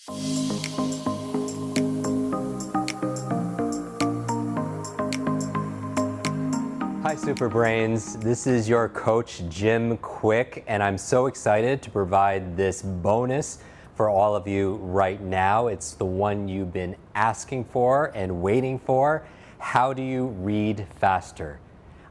Hi Superbrains, this is your coach Jim Quick, and I'm so excited to provide this bonus for all of you right now. It's the one you've been asking for and waiting for. How do you read faster?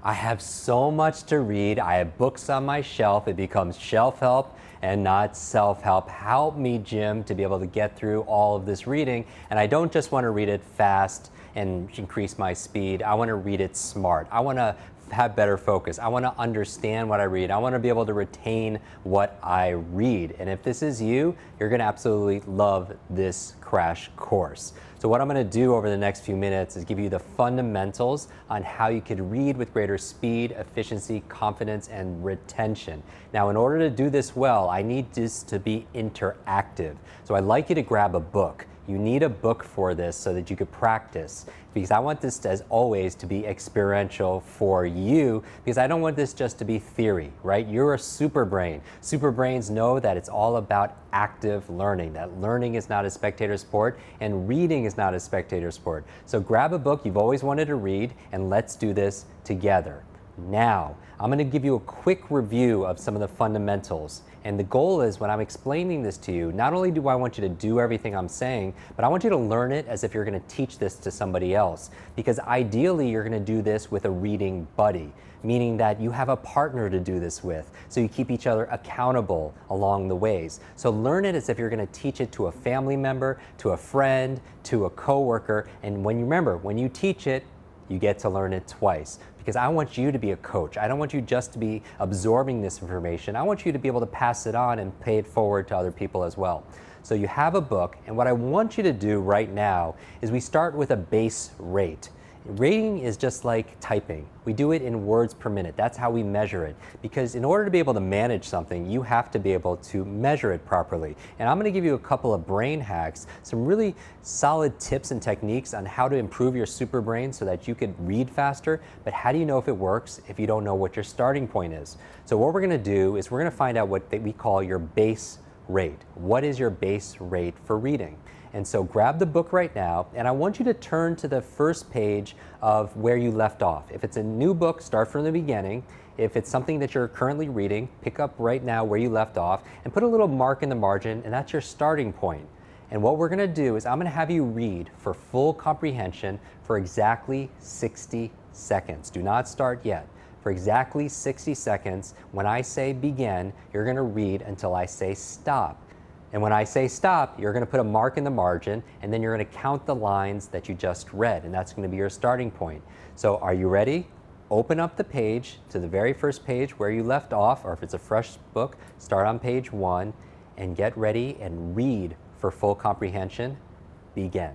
I have so much to read. I have books on my shelf. It becomes shelf help and not self-help. Help me, Jim, to be able to get through all of this reading. And I don't just want to read it fast and increase my speed. I want to read it smart. I want to have better focus. I want to understand what I read. I want to be able to retain what I read. And if this is you, you're going to absolutely love this crash course. So what I'm going to do over the next few minutes is give you the fundamentals on how you could read with greater speed, efficiency, confidence, and retention. Now, in order to do this well, I need this to be interactive. So I'd like you to grab a book. You need a book for this so that you could practice, because I want this, as always, to be experiential for you, because I don't want this just to be theory, right? You're a super brain. Super brains know that it's all about active learning, that learning is not a spectator sport and reading is not a spectator sport. So grab a book you've always wanted to read and let's do this together. Now, I'm going to give you a quick review of some of the fundamentals. And the goal is, when I'm explaining this to you, not only do I want you to do everything I'm saying, but I want you to learn it as if you're going to teach this to somebody else. Because ideally, you're going to do this with a reading buddy, meaning that you have a partner to do this with, so you keep each other accountable along the ways. So learn it as if you're going to teach it to a family member, to a friend, to a coworker. And when you teach it, you get to learn it twice. Because I want you to be a coach. I don't want you just to be absorbing this information. I want you to be able to pass it on and pay it forward to other people as well. So you have a book, and what I want you to do right now is we start with a base rate. Rating is just like typing. We do it in words per minute. That's how we measure it. Because in order to be able to manage something, you have to be able to measure it properly. And I'm going to give you a couple of brain hacks, some really solid tips and techniques on how to improve your super brain so that you could read faster. But how do you know if it works if you don't know what your starting point is? So what we're going to do is we're going to find out what we call your base rate. What is your base rate for reading? And so grab the book right now, and I want you to turn to the first page of where you left off. If it's a new book, start from the beginning. If it's something that you're currently reading, pick up right now where you left off and put a little mark in the margin, and that's your starting point. And what we're going to do is I'm going to have you read for full comprehension for exactly 60 seconds. Do not start yet. For exactly 60 seconds, when I say begin, you're going to read until I say stop. And when I say stop, you're going to put a mark in the margin, and then you're going to count the lines that you just read, and that's going to be your starting point. So are you ready? Open up the page to the very first page where you left off, or if it's a fresh book, start on page 1 and get ready and read for full comprehension. Begin.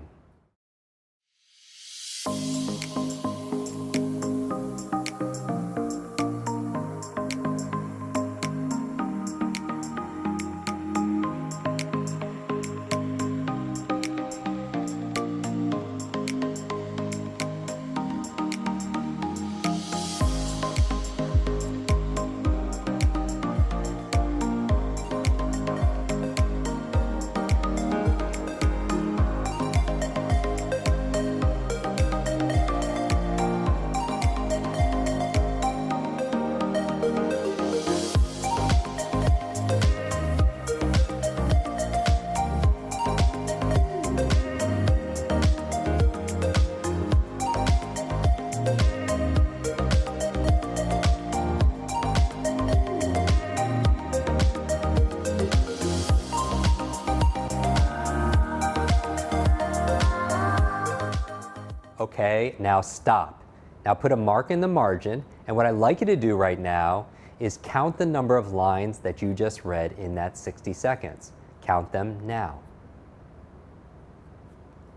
Okay, now stop. Now put a mark in the margin, and what I'd like you to do right now is count the number of lines that you just read in that 60 seconds. Count them now.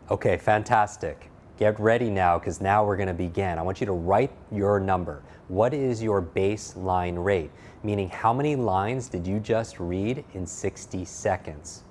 Okay, fantastic. Get ready now, because now we're going to begin. I want you to write your number. What is your baseline rate? Meaning, how many lines did you just read in 60 seconds?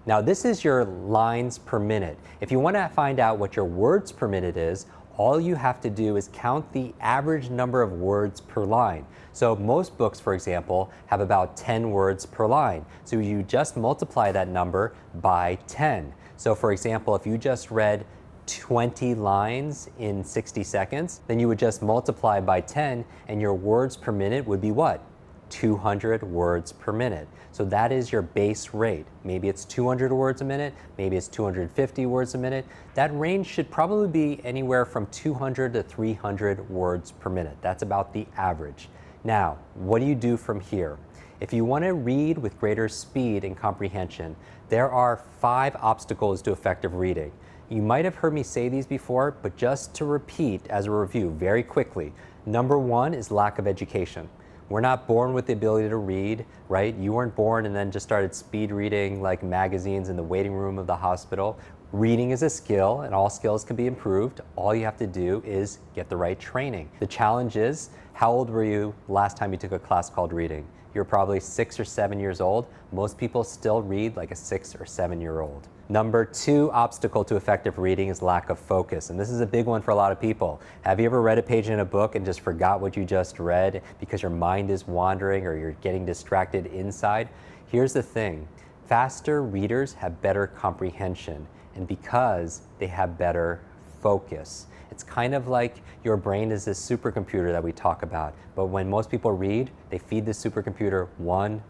Now, this is your lines per minute. If you want to find out what your words per minute is, all you have to do is count the average number of words per line. So most books, for example, have about 10 words per line. So you just multiply that number by 10. So for example, if you just read 20 lines in 60 seconds, then you would just multiply by 10 and your words per minute would be what? 200 words per minute. So that is your base rate. Maybe it's 200 words a minute, maybe it's 250 words a minute. That range should probably be anywhere from 200 to 300 words per minute. That's about the average. Now, what do you do from here? If you want to read with greater speed and comprehension, there are 5 obstacles to effective reading. You might have heard me say these before, but just to repeat as a review very quickly. Number 1 is lack of education. We're not born with the ability to read, right? You weren't born and then just started speed reading like magazines in the waiting room of the hospital. Reading is a skill and all skills can be improved. All you have to do is get the right training. The challenge is, how old were you last time you took a class called reading? You're probably 6 or 7 years old. Most people still read like a 6 or 7-year-old. Number 2 obstacle to effective reading is lack of focus. And this is a big one for a lot of people. Have you ever read a page in a book and just forgot what you just read because your mind is wandering or you're getting distracted inside? Here's the thing. Faster readers have better comprehension, and because they have better focus. It's kind of like your brain is this supercomputer that we talk about, but when most people read, they feed the supercomputer one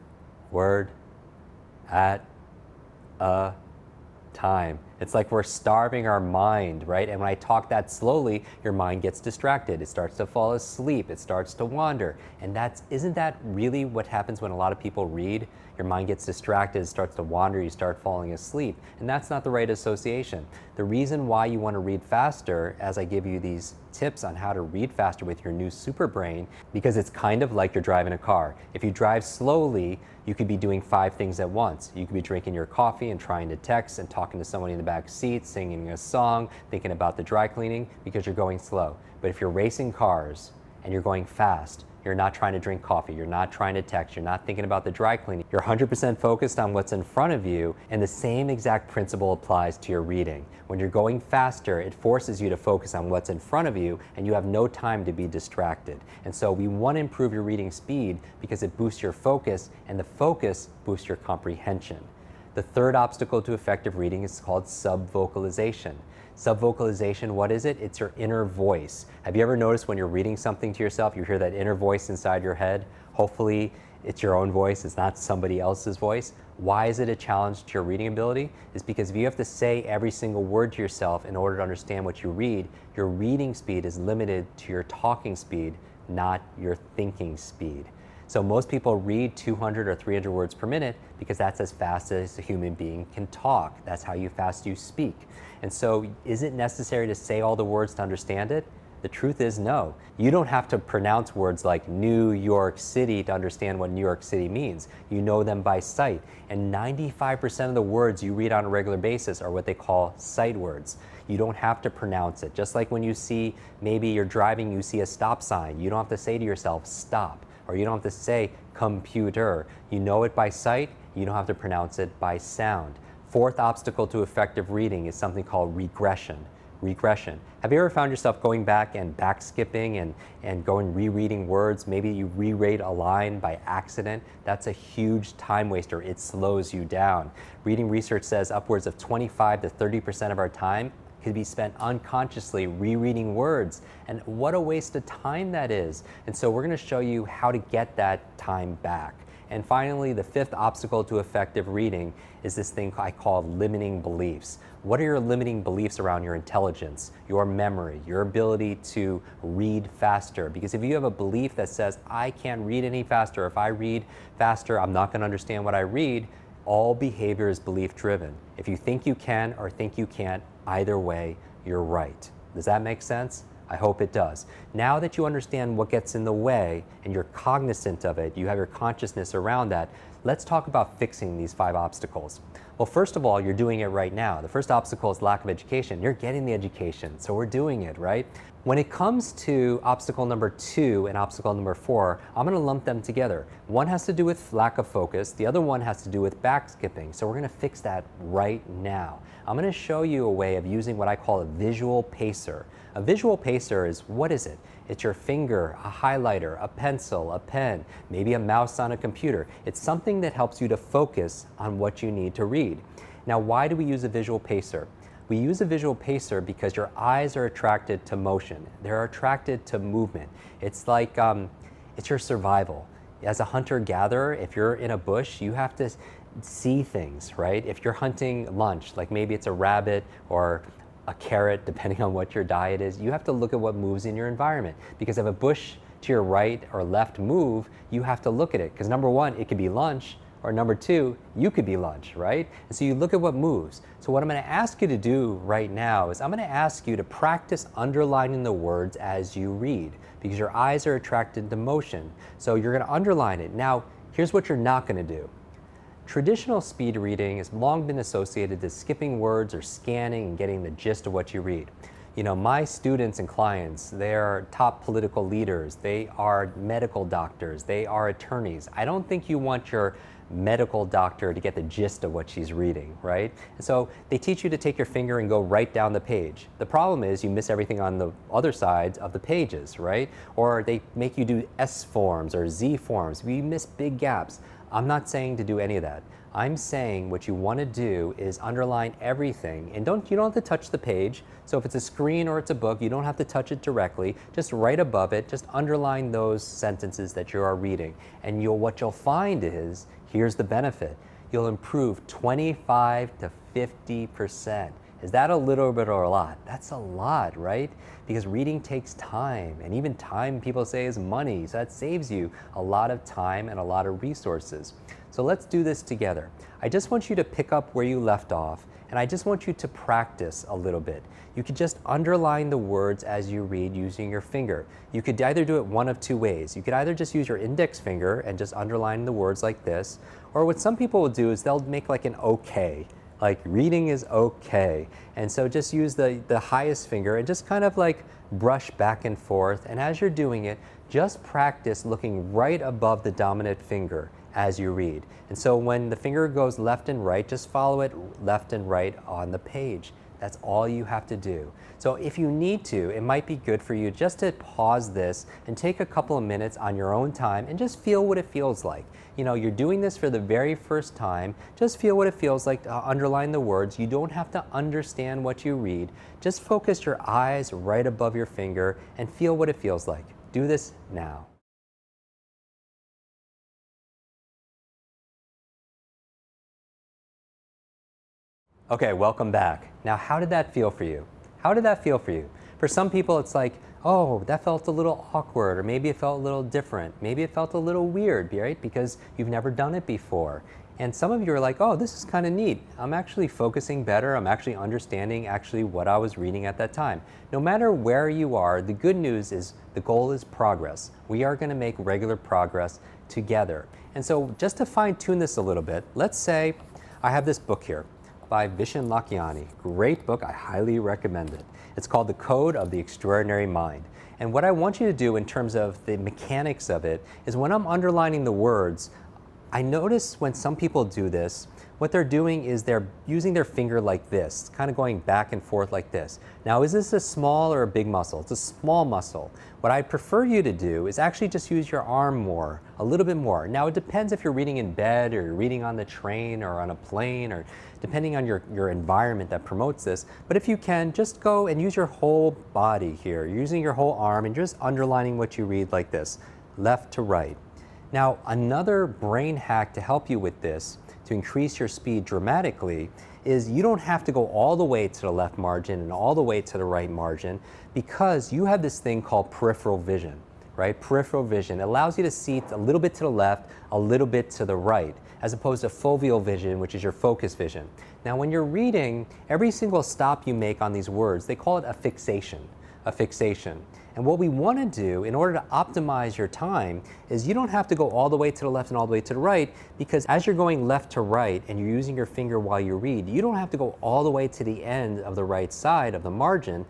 word at a time. It's like we're starving our mind, right? And when I talk that slowly, your mind gets distracted. It starts to fall asleep. It starts to wander. And isn't that really what happens when a lot of people read? Your mind gets distracted, it starts to wander, you start falling asleep. And that's not the right association. The reason why you want to read faster, as I give you these tips on how to read faster with your new super brain, because it's kind of like you're driving a car. If you drive slowly, you could be doing 5 things at once. You could be drinking your coffee and trying to text and talking to someone in the back seat, singing a song, thinking about the dry cleaning, because you're going slow. But if you're racing cars and you're going fast, you're not trying to drink coffee, you're not trying to text, you're not thinking about the dry cleaning. You're 100% focused on what's in front of you, and the same exact principle applies to your reading. When you're going faster, it forces you to focus on what's in front of you, and you have no time to be distracted. And so we want to improve your reading speed because it boosts your focus, and the focus boosts your comprehension. The third obstacle to effective reading is called subvocalization. Subvocalization, what is it? It's your inner voice. Have you ever noticed when you're reading something to yourself, you hear that inner voice inside your head? Hopefully it's your own voice, it's not somebody else's voice. Why is it a challenge to your reading ability? It's because if you have to say every single word to yourself in order to understand what you read, your reading speed is limited to your talking speed, not your thinking speed. So most people read 200 or 300 words per minute because that's as fast as a human being can talk. That's how fast you speak. And so is it necessary to say all the words to understand it? The truth is no. You don't have to pronounce words like New York City to understand what New York City means. You know them by sight. And 95% of the words you read on a regular basis are what they call sight words. You don't have to pronounce it. Just like when you see, maybe you're driving, you see a stop sign. You don't have to say to yourself, stop. Or you don't have to say computer. You know it by sight, you don't have to pronounce it by sound. Fourth obstacle to effective reading is something called regression. Regression. Have you ever found yourself going back and back skipping and going rereading words? Maybe you reread a line by accident. That's a huge time waster. It slows you down. Reading research says upwards of 25 to 30% of our time could be spent unconsciously rereading words. And what a waste of time that is. And so we're going to show you how to get that time back. And finally, the fifth obstacle to effective reading is this thing I call limiting beliefs. What are your limiting beliefs around your intelligence, your memory, your ability to read faster? Because if you have a belief that says, I can't read any faster, if I read faster, I'm not going to understand what I read, all behavior is belief driven. If you think you can or think you can't, either way, you're right. Does that make sense? I hope it does. Now that you understand what gets in the way and you're cognizant of it, you have your consciousness around that, let's talk about fixing these 5 obstacles. Well, first of all, you're doing it right now. The first obstacle is lack of education. You're getting the education, so we're doing it, right? When it comes to obstacle number 2 and obstacle number 4, I'm going to lump them together. One has to do with lack of focus. The other one has to do with back skipping. So we're going to fix that right now. I'm going to show you a way of using what I call a visual pacer. A visual pacer is, what is it? It's your finger, a highlighter, a pencil, a pen, maybe a mouse on a computer. It's something that helps you to focus on what you need to read. Now, why do we use a visual pacer? We use a visual pacer because your eyes are attracted to motion. They're attracted to movement. It's like, it's your survival. As a hunter-gatherer, if you're in a bush, you have to see things, right? If you're hunting lunch, like maybe it's a rabbit or a carrot, depending on what your diet is, you have to look at what moves in your environment. Because if a bush to your right or left move, you have to look at it. Because number one, it could be lunch, or number 2, you could be lunch, right? And so you look at what moves. So what I'm going to ask you to do right now is I'm going to ask you to practice underlining the words as you read, because your eyes are attracted to motion. So you're going to underline it. Now, here's what you're not going to do. Traditional speed reading has long been associated to skipping words or scanning and getting the gist of what you read. You know, my students and clients, they're top political leaders, they are medical doctors, they are attorneys. I don't think you want your medical doctor to get the gist of what she's reading, right? And so they teach you to take your finger and go right down the page. The problem is you miss everything on the other sides of the pages, right? Or they make you do S forms or Z forms. You miss big gaps. I'm not saying to do any of that. I'm saying what you want to do is underline everything, and you don't have to touch the page. So if it's a screen or it's a book, you don't have to touch it directly. Just right above it, just underline those sentences that you are reading. And what you'll find is, here's the benefit. You'll improve 25 to 50%. Is that a little bit or a lot? That's a lot, right? Because reading takes time, and even time people say is money, so that saves you a lot of time and a lot of resources. So let's do this together. I just want you to pick up where you left off, and I just want you to practice a little bit. You could just underline the words as you read using your finger. You could either do it one of 2 ways. You could either just use your index finger and just underline the words like this, or what some people will do is they'll make like an okay. Like reading is okay. And so just use the highest finger and just kind of like brush back and forth. And as you're doing it, just practice looking right above the dominant finger as you read. And so when the finger goes left and right, just follow it left and right on the page. That's all you have to do. So if you need to, it might be good for you just to pause this and take a couple of minutes on your own time and just feel what it feels like. You know, you're doing this for the very first time. Just feel what it feels like to underline the words. You don't have to understand what you read. Just focus your eyes right above your finger and feel what it feels like. Do this now. Okay, welcome back. Now, how did that feel for you? How did that feel for you? For some people, it's like, oh, that felt a little awkward, or maybe it felt a little different. Maybe it felt a little weird, right? Because you've never done it before. And some of you are like, oh, this is kind of neat. I'm actually focusing better. I'm actually understanding what I was reading at that time. No matter where you are, the good news is the goal is progress. We are going to make regular progress together. And so just to fine tune this a little bit, let's say I have this book here by Vishen Lakhiani. Great book, I highly recommend it. It's called The Code of the Extraordinary Mind. And what I want you to do in terms of the mechanics of it is when I'm underlining the words, I notice when some people do this, what they're doing is they're using their finger like this, kind of going back and forth like this. Now, is this a small or a big muscle? It's a small muscle. What I prefer you to do is actually just use your arm more, a little bit more. Now, it depends if you're reading in bed or you're reading on the train or on a plane, or depending on your environment that promotes this. But if you can, just go and use your whole body here, using your whole arm and just underlining what you read like this, left to right. Now, another brain hack to help you with this, to increase your speed dramatically, is you don't have to go all the way to the left margin and all the way to the right margin, because you have this thing called peripheral vision, right? Peripheral vision allows you to see a little bit to the left, a little bit to the right, as opposed to foveal vision, which is your focus vision. Now, when you're reading, every single stop you make on these words, they call it a fixation. A fixation. And what we want to do in order to optimize your time is you don't have to go all the way to the left and all the way to the right, because as you're going left to right and you're using your finger while you read, you don't have to go all the way to the end of the right side of the margin.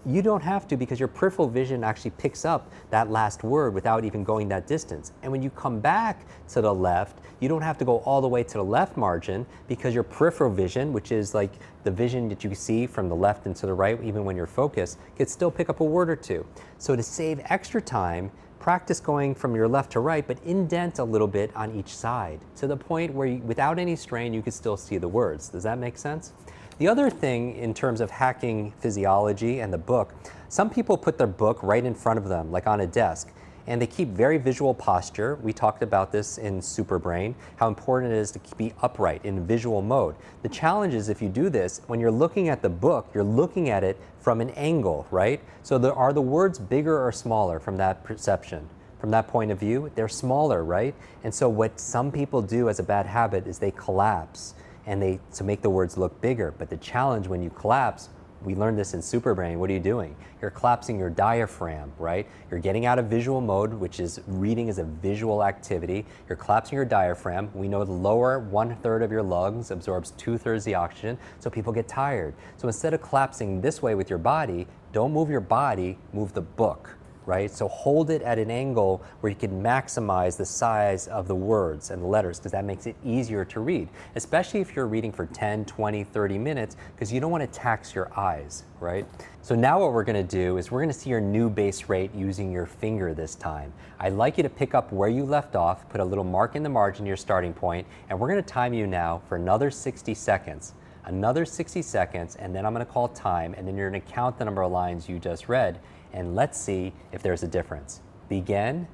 You don't have to, because your peripheral vision actually picks up that last word without even going that distance. And when you come back to the left, you don't have to go all the way to the left margin, because your peripheral vision, which is like the vision that you see from the left and to the right, even when you're focused, can still pick up a word or two. So to save extra time, practice going from your left to right, but indent a little bit on each side to the point where without any strain, you can still see the words. Does that make sense? The other thing in terms of hacking physiology and the book, some people put their book right in front of them, like on a desk, and they keep very visual posture. We talked about this in Superbrain, how important it is to be upright in visual mode. The challenge is, if you do this, when you're looking at the book, you're looking at it from an angle, right? So are the words bigger or smaller from that perception? From that point of view, they're smaller, right? And so what some people do as a bad habit is they collapse, and to make the words look bigger. But the challenge when you collapse, we learned this in Superbrain, what are you doing? You're collapsing your diaphragm, right? You're getting out of visual mode, which is reading is a visual activity. You're collapsing your diaphragm. We know the lower 1/3 of your lungs absorbs 2/3 of the oxygen, so people get tired. So instead of collapsing this way with your body, don't move your body, move the book. Right? So hold it at an angle where you can maximize the size of the words and the letters, because that makes it easier to read, especially if you're reading for 10, 20, 30 minutes, because you don't want to tax your eyes, right? So now what we're going to do is we're going to see your new base rate using your finger this time. I'd like you to pick up where you left off, put a little mark in the margin of your starting point, and we're going to time you now for another 60 seconds. Another 60 seconds, and then I'm going to call time, and then you're going to count the number of lines you just read, and let's see if there's a difference. Begin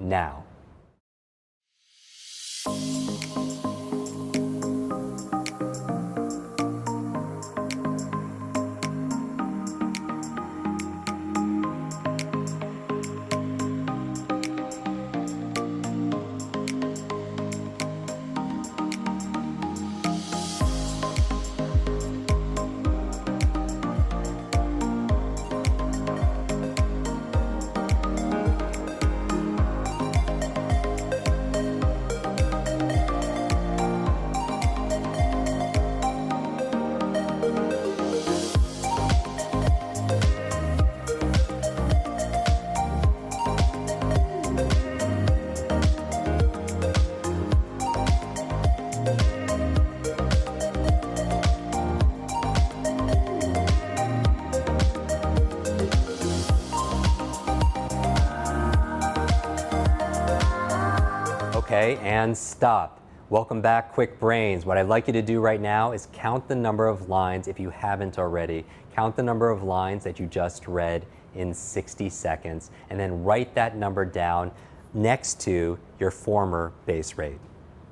now. Okay, and stop. Welcome back, Quick Brains. What I'd like you to do right now is count the number of lines, if you haven't already. Count the number of lines that you just read in 60 seconds, and then write that number down next to your former base rate.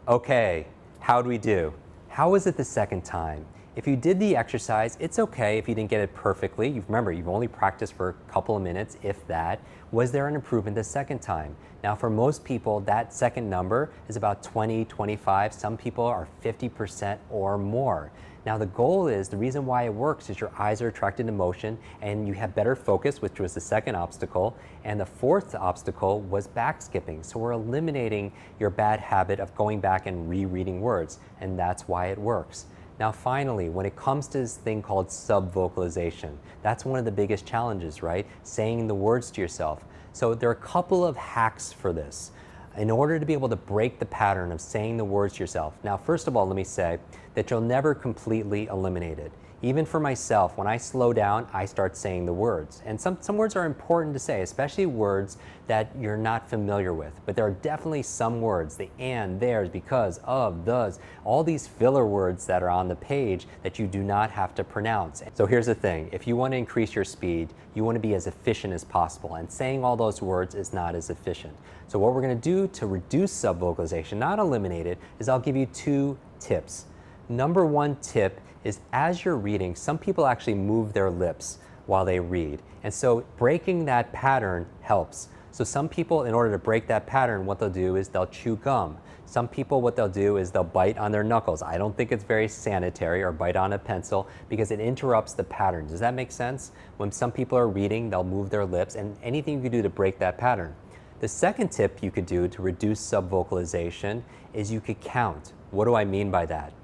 Okay, how'd we do? How was it the second time? If you did the exercise, it's okay if you didn't get it perfectly. Remember, you've only practiced for a couple of minutes, if that. Was there an improvement the second time? Now, for most people, that second number is about 20, 25. Some people are 50% or more. Now, the goal is, the reason why it works is your eyes are attracted to motion, and you have better focus, which was the second obstacle. And the fourth obstacle was back skipping. So we're eliminating your bad habit of going back and rereading words, and that's why it works. Now, finally, when it comes to this thing called subvocalization, that's one of the biggest challenges, right? Saying the words to yourself. So there are a couple of hacks for this in order to be able to break the pattern of saying the words to yourself. Now, first of all, let me say that you'll never completely eliminate it. Even for myself, when I slow down, I start saying the words. And some words are important to say, especially words that you're not familiar with. But there are definitely some words, the and, theirs, because, of, does, all these filler words that are on the page that you do not have to pronounce. So here's the thing, if you want to increase your speed, you want to be as efficient as possible. And saying all those words is not as efficient. So what we're going to do to reduce subvocalization, not eliminate it, is I'll give you 2 tips. Number 1 tip is, as you're reading, some people actually move their lips while they read. And so breaking that pattern helps. So some people, in order to break that pattern, what they'll do is they'll chew gum. Some people, what they'll do is they'll bite on their knuckles. I don't think it's very sanitary, or bite on a pencil, because it interrupts the pattern. Does that make sense? When some people are reading, they'll move their lips, and anything you can do to break that pattern. The second tip you could do to reduce subvocalization is you could count. What do I mean by that?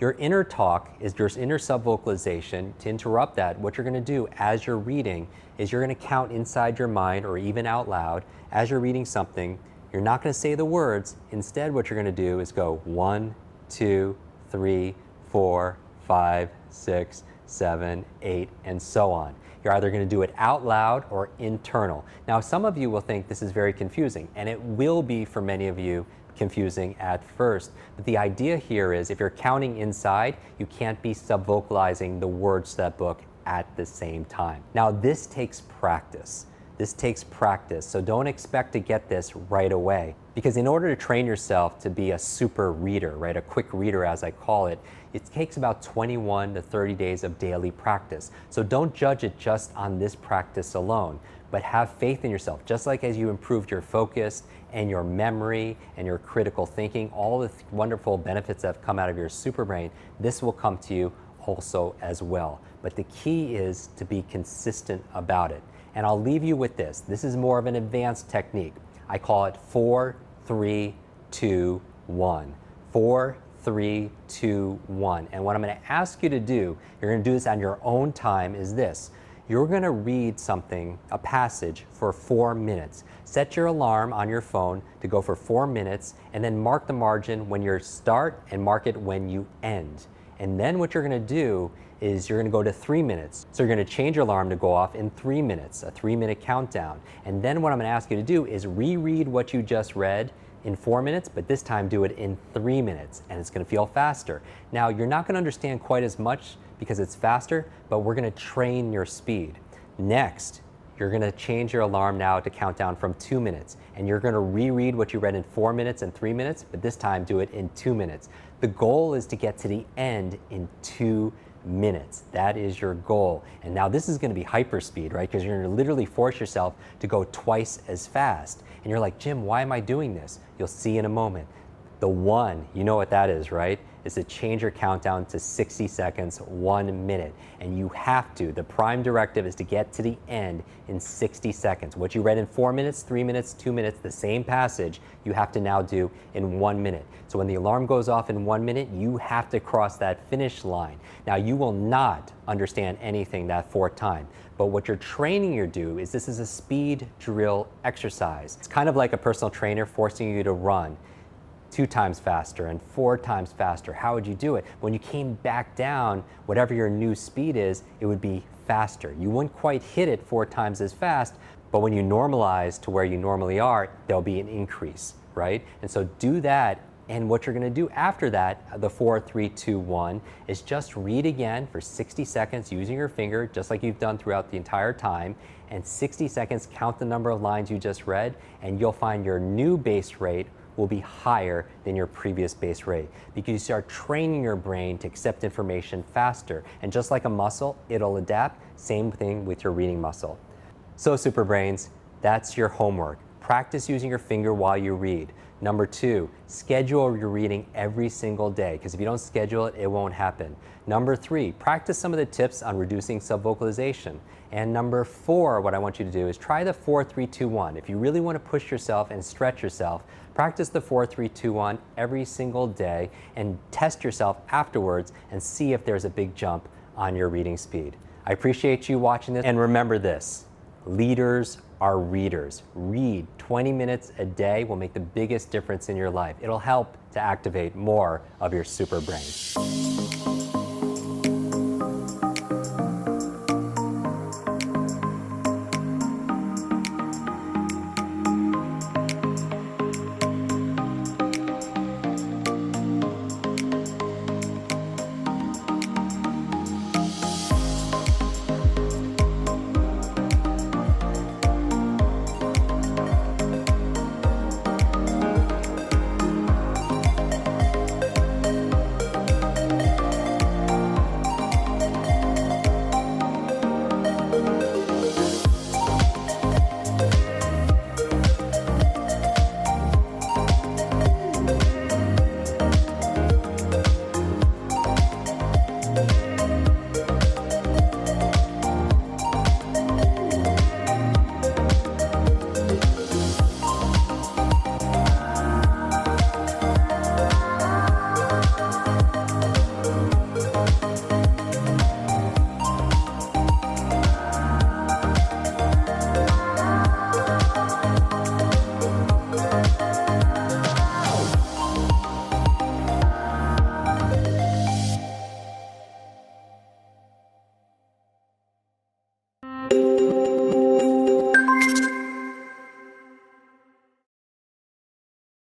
Your inner talk is your inner subvocalization. To interrupt that, what you're going to do as you're reading is you're going to count inside your mind, or even out loud as you're reading something. You're not going to say the words. Instead, what you're going to do is go 1, 2, 3, 4, 5, 6, 7, 8, and so on. You're either going to do it out loud or internal. Now, some of you will think this is very confusing, and it will be for many of you confusing at first. But the idea here is if you're counting inside, you can't be subvocalizing the words to that book at the same time. Now, this takes practice. This takes practice, so don't expect to get this right away. Because in order to train yourself to be a super reader, right, a quick reader as I call it, it takes about 21 to 30 days of daily practice. So don't judge it just on this practice alone, but have faith in yourself. Just like as you improved your focus and your memory and your critical thinking, all the wonderful benefits that have come out of your super brain, this will come to you also as well. But the key is to be consistent about it. And I'll leave you with this. This is more of an advanced technique. I call it 4, 3, 2, 1. 4, 3, 2, 1. And what I'm going to ask you to do, you're going to do this on your own time, is this. You're going to read something, a passage, for 4 minutes. Set your alarm on your phone to go for 4 minutes, and then mark the margin when you start and mark it when you end. And then what you're going to do is you're going to go to 3 minutes. So you're going to change your alarm to go off in 3 minutes, a 3-minute countdown. And then what I'm going to ask you to do is reread what you just read in 4 minutes, but this time do it in 3 minutes, and it's going to feel faster. Now, you're not going to understand quite as much because it's faster, but we're going to train your speed. Next, you're going to change your alarm now to count down from 2 minutes, and you're going to reread what you read in 4 minutes and 3 minutes, but this time do it in 2 minutes. The goal is to get to the end in 2 minutes. That is your goal. And now this is going to be hyperspeed, right? Because you're going to literally force yourself to go twice as fast. And you're like, Jim, why am I doing this? You'll see in a moment. The 1, you know what that is, right? Is to change your countdown to 60 seconds, 1 minute. And you have to. The prime directive is to get to the end in 60 seconds. What you read in 4 minutes, 3 minutes, 2 minutes, the same passage, you have to now do in 1 minute. So when the alarm goes off in 1 minute, you have to cross that finish line. Now, you will not understand anything that 4th time. But what you're training you to do is this is a speed drill exercise. It's kind of like a personal trainer forcing you to run 2 times faster and 4 times faster. How would you do it? When you came back down, whatever your new speed is, it would be faster. You wouldn't quite hit it 4 times as fast, but when you normalize to where you normally are, there'll be an increase, right? And so do that, and what you're going to do after that, the 4, 3, 2, 1, is just read again for 60 seconds using your finger, just like you've done throughout the entire time, and 60 seconds, count the number of lines you just read, and you'll find your new base rate will be higher than your previous base rate because you start training your brain to accept information faster. And just like a muscle, it'll adapt. Same thing with your reading muscle. So super brains, that's your homework. Practice using your finger while you read. Number 2, schedule your reading every single day, because if you don't schedule it, it won't happen. Number 3, practice some of the tips on reducing subvocalization. And number 4, what I want you to do is try the 4, 3, 2, 1. If you really want to push yourself and stretch yourself, practice the 4, 3, 2, 1 every single day and test yourself afterwards and see if there's a big jump on your reading speed. I appreciate you watching this, and remember this. Leaders are readers. Read 20 minutes a day will make the biggest difference in your life. It'll help to activate more of your super brain.